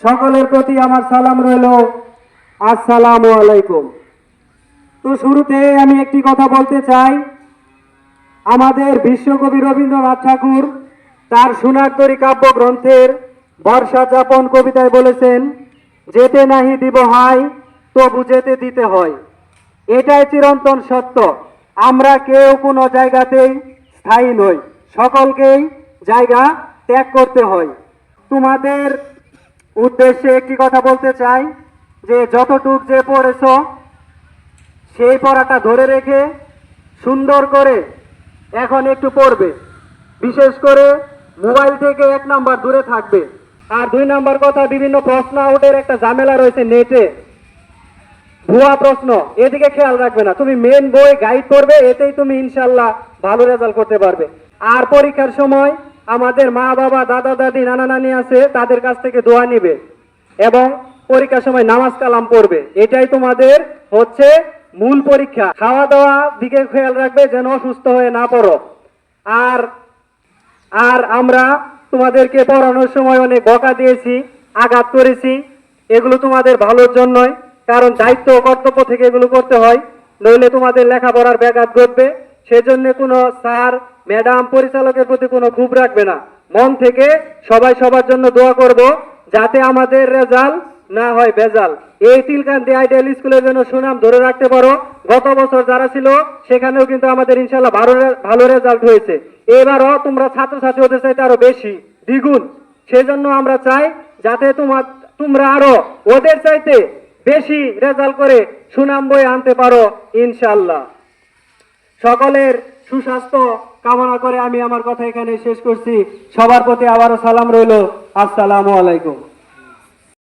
সকলের প্রতি আমার সালাম রইল, আসসালামু আলাইকুম। তো শুরুতে আমি একটি কথা বলতে চাই। আমাদের বিশ্বকবি রবীন্দ্রনাথ ঠাকুর তার সোনারতরী কাব্যগ্রন্থের বর্ষা যাপন কবিতায় বলেছেন, যেতে নাহি দিব হাই তবু যেতে দিতে হয়। এটাই চিরন্তন সত্য। আমরা কেউ কোনো জায়গাতেই স্থায়ী নই, সকলকেই জায়গা ত্যাগ করতে হয়। তোমাদের উদ্দেশ্যে একটি কথা বলতে চাই যে যতটুক যে পড়েছো সেই পড়াটা ধরে রেখে সুন্দর করে এখন একটু পড়বে। বিশেষ করে মোবাইল থেকে 1 নাম্বার দূরে থাকবে। আর 2 নাম্বার কথা, বিভিন্ন প্রশ্ন আউটের একটা ঝামেলা রয়েছে নেটে, ভুয়া প্রশ্ন, এদিকে খেয়াল রাখবে না। তুমি মেন বই গাইড করবে, এতেই তুমি ইনশাল্লাহ ভালো রেজাল্ট করতে পারবে। আর পরীক্ষার সময় আমাদের মা বাবা, দাদা দাদি, নানা নানি আছে, তাদের কাছ থেকে দোয়া নিবে এবং পরীক্ষার সময় নামাজ কালাম পড়বে। এটাই তোমাদের হচ্ছে মূল পরীক্ষা। খাওয়া দাওয়া দিকে খেয়াল রাখবে যেন অসুস্থ হয়ে না পড়ো। আর আর আমরা তোমাদেরকে পড়ানোর সময় অনেক বকা দিয়েছি, আঘাত করেছি, এগুলো তোমাদের ভালোর জন্যই। কারণ দায়িত্ব ও কর্তব্য থেকে এগুলো করতে হয়, নইলে তোমাদের লেখাপড়ার ব্যাঘাত ঘটবে। সেজন্য কোনো স্যার, ম্যাডাম, পরিচালকের প্রতি কোনো ক্ষোভ রাখবে না। মন থেকে সবাই সবার জন্য দোয়া করব যাতে আমাদের রেজাল্ট না হয় ভেজাল। এই তিলকান্দি আইডিয়াল স্কুলের জন্য সুনাম ধরে রাখতে পারো। গত বছর যারা ছিল সেখানেও কিন্তু আমাদের ইনশাল্লাহ ভালো রেজাল্ট হয়েছে। এবারও তোমরা ছাত্রছাত্রী ওদের চাইতে আরো বেশি, দ্বিগুণ। সেজন্য আমরা চাই যাতে তোমরা আরো ওদের চাইতে বেশি রেজাল্ট করে সুনাম বয়ে আনতে পারো ইনশাল্লাহ। সকলের সুস্বাস্থ্য কামনা করে আমি আমার কথা এখানে শেষ করছি। সবার প্রতি আবারও সালাম রইল, আসসালামু আলাইকুম।